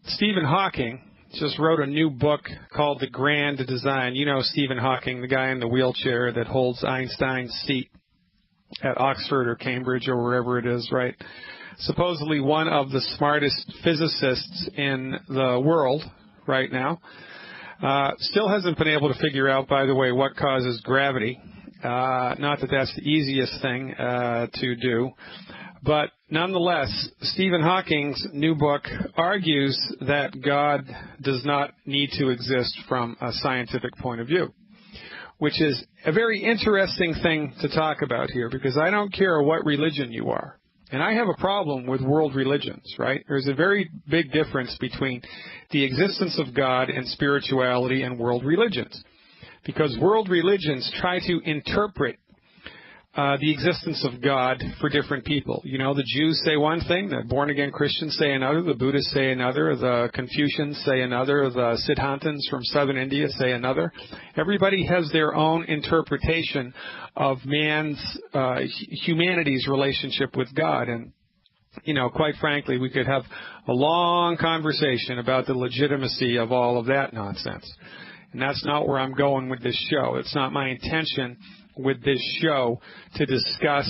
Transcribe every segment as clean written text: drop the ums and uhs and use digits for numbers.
Stephen Hawking just wrote a new book called The Grand Design. You know Stephen Hawking, the guy in the wheelchair that holds Einstein's seat at Oxford or Cambridge or wherever it is, right? Supposedly one of the smartest physicists in the world right now. Still hasn't been able to figure out, by the way, what causes gravity. Not that that's the easiest thing to do. But nonetheless, Stephen Hawking's new book argues that God does not need to exist from a scientific point of view, which is a very interesting thing to talk about here, because I don't care what religion you are. And I have a problem with world religions, right? There's a very big difference between the existence of God and spirituality and world religions. Because world religions try to interpret the existence of God for different people. You know, the Jews say one thing, the born-again Christians say another, the Buddhists say another, the Confucians say another, the Siddhantans from southern India say another. Everybody has their own interpretation of humanity's relationship with God. And, you know, quite frankly, we could have a long conversation about the legitimacy of all of that nonsense. And that's not where I'm going with this show. It's not my intention with this show to discuss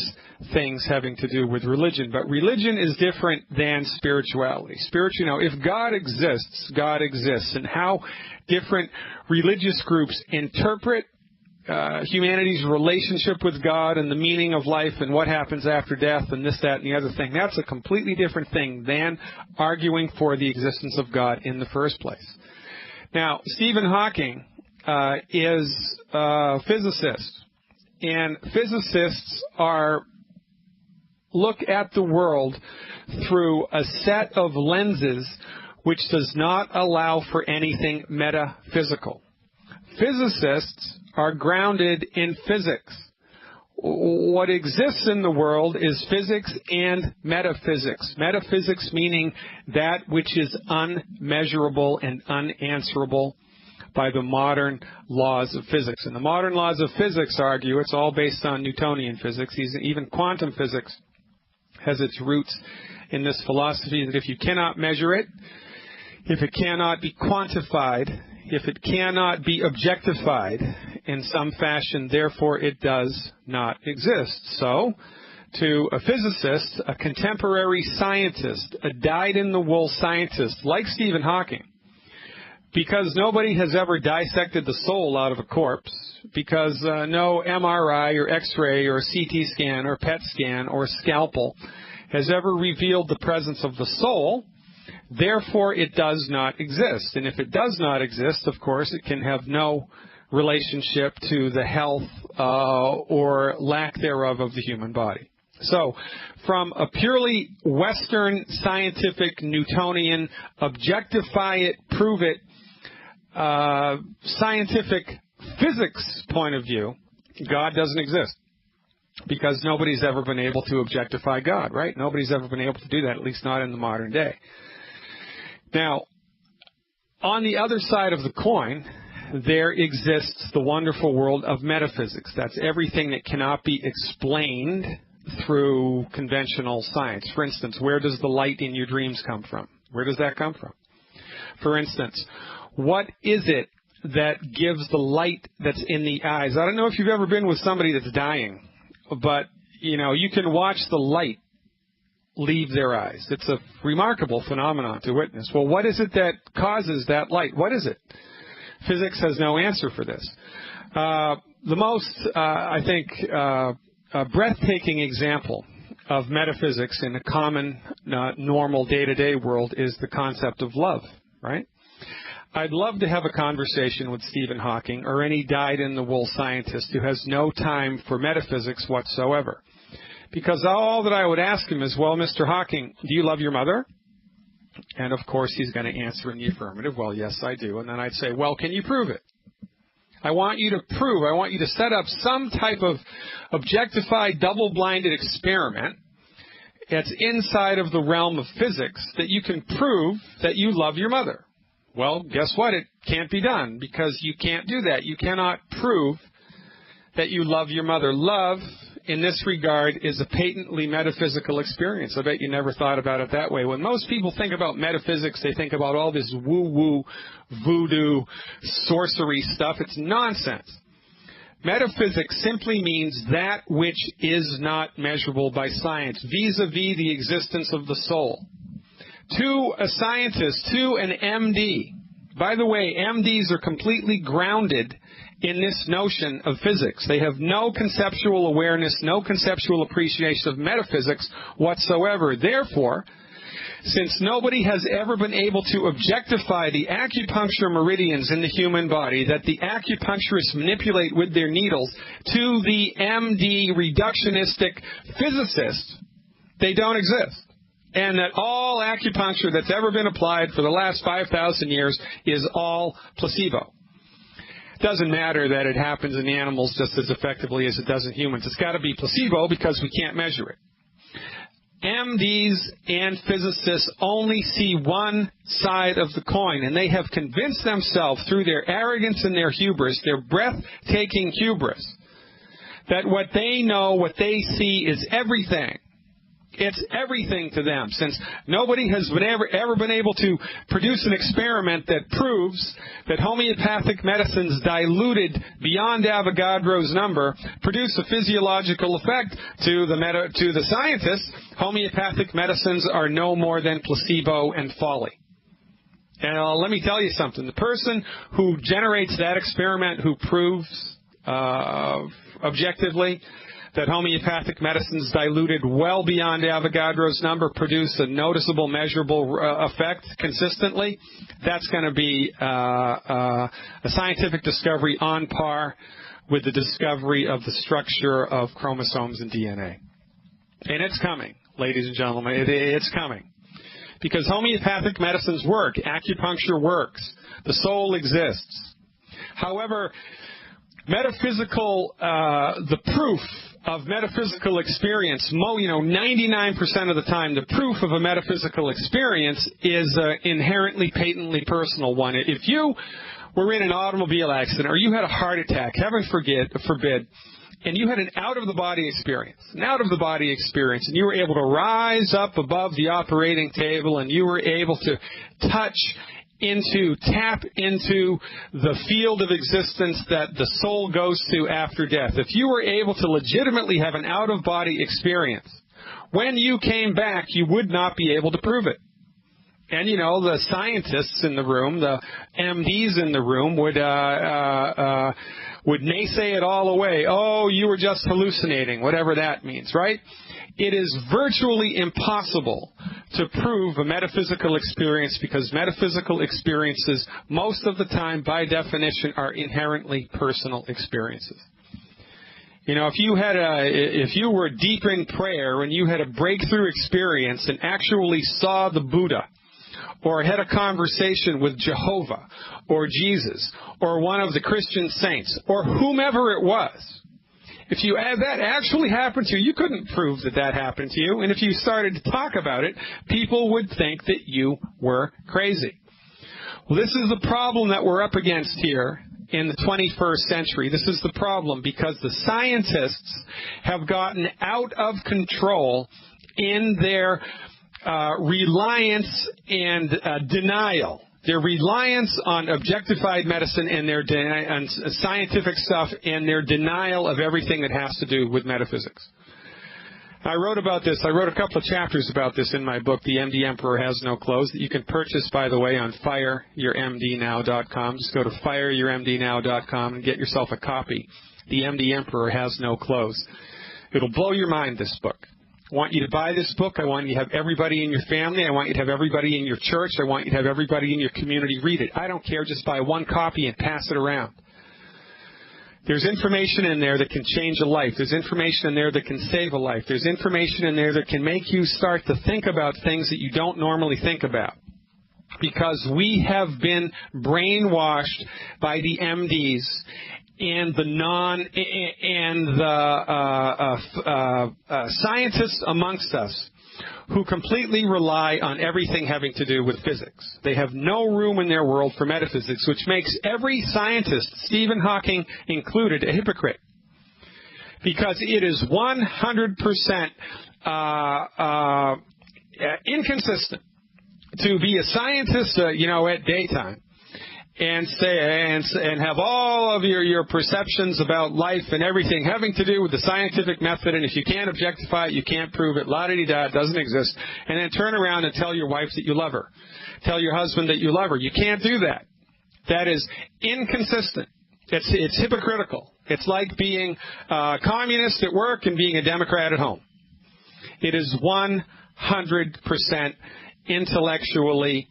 things having to do with religion. But religion is different than spirituality. If God exists, God exists. And how different religious groups interpret humanity's relationship with God and the meaning of life and what happens after death and this, that, and the other thing, that's a completely different thing than arguing for the existence of God in the first place. Now, Stephen Hawking is a physicist. And physicists look at the world through a set of lenses which does not allow for anything metaphysical. Physicists are grounded in physics. What exists in the world is physics and metaphysics. Metaphysics meaning that which is unmeasurable and unanswerable by the modern laws of physics. And the modern laws of physics argue it's all based on Newtonian physics. Even quantum physics has its roots in this philosophy that if you cannot measure it, if it cannot be quantified, if it cannot be objectified in some fashion, therefore it does not exist. So, to a physicist, a contemporary scientist, a dyed-in-the-wool scientist like Stephen Hawking, because nobody has ever dissected the soul out of a corpse, because no MRI or X-ray or CT scan or PET scan or scalpel has ever revealed the presence of the soul, therefore it does not exist. And if it does not exist, of course, it can have no relationship to the health or lack thereof of the human body. So, from a purely Western scientific Newtonian objectify it, prove it, scientific physics point of view, God doesn't exist. Because nobody's ever been able to objectify God, right? Nobody's ever been able to do that, at least not in the modern day. Now, on the other side of the coin, there exists the wonderful world of metaphysics. That's everything that cannot be explained through conventional science. For instance, where does the light in your dreams come from? Where does that come from? For instance, what is it that gives the light that's in the eyes? I don't know if you've ever been with somebody that's dying, but, you know, you can watch the light leave their eyes. It's a remarkable phenomenon to witness. Well, what is it that causes that light? What is it? Physics has no answer for this. The most, breathtaking example of metaphysics in a common, normal, day-to-day world is the concept of love, right? I'd love to have a conversation with Stephen Hawking or any dyed-in-the-wool scientist who has no time for metaphysics whatsoever. Because all that I would ask him is, well, Mr. Hawking, do you love your mother? And, of course, he's going to answer in the affirmative, well, yes, I do. And then I'd say, well, can you prove it? I want you to set up some type of objectified, double-blinded experiment that's inside of the realm of physics that you can prove that you love your mother. Well, guess what? It can't be done because you can't do that. You cannot prove that you love your mother. Love in this regard is a patently metaphysical experience. I bet you never thought about it that way. When most people think about metaphysics, they think about all this woo-woo, voodoo, sorcery stuff. It's nonsense. Metaphysics simply means that which is not measurable by science, vis-a-vis the existence of the soul. To a scientist, to an MD, by the way, MDs are completely grounded in this notion of physics. They have no conceptual awareness, no conceptual appreciation of metaphysics whatsoever. Therefore, since nobody has ever been able to objectify the acupuncture meridians in the human body that the acupuncturists manipulate with their needles to the MD reductionistic physicist, they don't exist. And that all acupuncture that's ever been applied for the last 5,000 years is all placebo. It doesn't matter that it happens in animals just as effectively as it does in humans. It's got to be placebo because we can't measure it. MDs and physicists only see one side of the coin, and they have convinced themselves through their arrogance and their hubris, their breathtaking hubris, that what they know, what they see is everything. It's everything to them, since nobody has ever been able to produce an experiment that proves that homeopathic medicines diluted beyond Avogadro's number produce a physiological effect. To the scientists, homeopathic medicines are no more than placebo and folly. And let me tell you something. The person who generates that experiment, who proves objectively that homeopathic medicines diluted well beyond Avogadro's number produce a noticeable, measurable effect consistently, that's going to be a scientific discovery on par with the discovery of the structure of chromosomes and DNA. And it's coming, ladies and gentlemen. It's coming. Because homeopathic medicines work. Acupuncture works. The soul exists. However, the proof of metaphysical experience, 99% of the time, the proof of a metaphysical experience is an inherently, patently personal one. If you were in an automobile accident or you had a heart attack, heaven forbid, and you had an out-of-the-body experience, and you were able to rise up above the operating table and you were able to tap into the field of existence that the soul goes to after death. If you were able to legitimately have an out-of-body experience, when you came back, you would not be able to prove it. And, the scientists in the room, the MDs in the room would naysay it all away. Oh, you were just hallucinating, whatever that means, right? It is virtually impossible to prove a metaphysical experience because metaphysical experiences, most of the time, by definition, are inherently personal experiences. If you were deep in prayer and you had a breakthrough experience and actually saw the Buddha, or had a conversation with Jehovah, or Jesus, or one of the Christian saints, or whomever it was, if you had that actually happen to you, you couldn't prove that happened to you. And if you started to talk about it, people would think that you were crazy. Well, this is the problem that we're up against here in the 21st century. This is the problem because the scientists have gotten out of control in their reliance and denial. Their reliance on objectified medicine and on scientific stuff and their denial of everything that has to do with metaphysics. I wrote about this. I wrote a couple of chapters about this in my book, The MD Emperor Has No Clothes, that you can purchase, by the way, on fireyourmdnow.com. Just go to fireyourmdnow.com and get yourself a copy. The MD Emperor Has No Clothes. It'll blow your mind, this book. I want you to buy this book. I want you to have everybody in your family. I want you to have everybody in your church. I want you to have everybody in your community read it. I don't care. Just buy one copy and pass it around. There's information in there that can change a life. There's information in there that can save a life. There's information in there that can make you start to think about things that you don't normally think about. Because we have been brainwashed by the MDs and the scientists amongst us who completely rely on everything having to do with physics. They have no room in their world for metaphysics, which makes every scientist, Stephen Hawking included, a hypocrite. because it is 100% inconsistent to be a scientist, at daytime and have all of your perceptions about life and everything having to do with the scientific method, and if you can't objectify it, you can't prove it, la-di-da, it doesn't exist, and then turn around and tell your wife that you love her, tell your husband that you love her. You can't do that. That is inconsistent. It's hypocritical. It's like being a communist at work and being a Democrat at home. It is 100% intellectually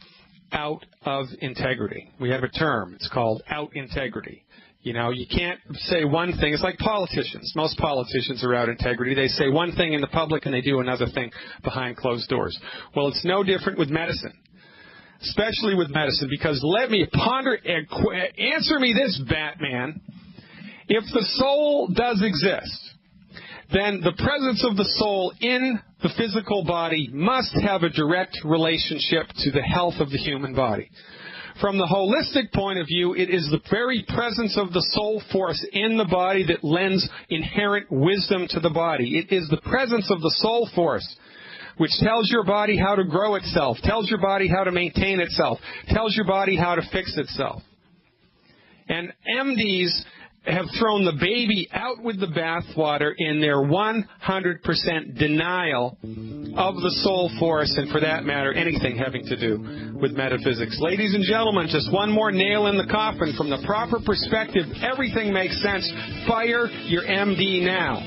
out of integrity. We have a term. It's called out integrity. You can't say one thing. It's like politicians. Most politicians are out integrity. They say one thing in the public and they do another thing behind closed doors. Well, it's no different with medicine, especially with medicine, because let me answer me this, Batman. If the soul does exist, then the presence of the soul in the physical body must have a direct relationship to the health of the human body. From the holistic point of view, it is the very presence of the soul force in the body that lends inherent wisdom to the body. It is the presence of the soul force which tells your body how to grow itself, tells your body how to maintain itself, tells your body how to fix itself. And MDs have thrown the baby out with the bathwater in their 100% denial of the soul force, and for that matter, anything having to do with metaphysics. Ladies and gentlemen, just one more nail in the coffin. From the proper perspective, everything makes sense. Fire your MD now.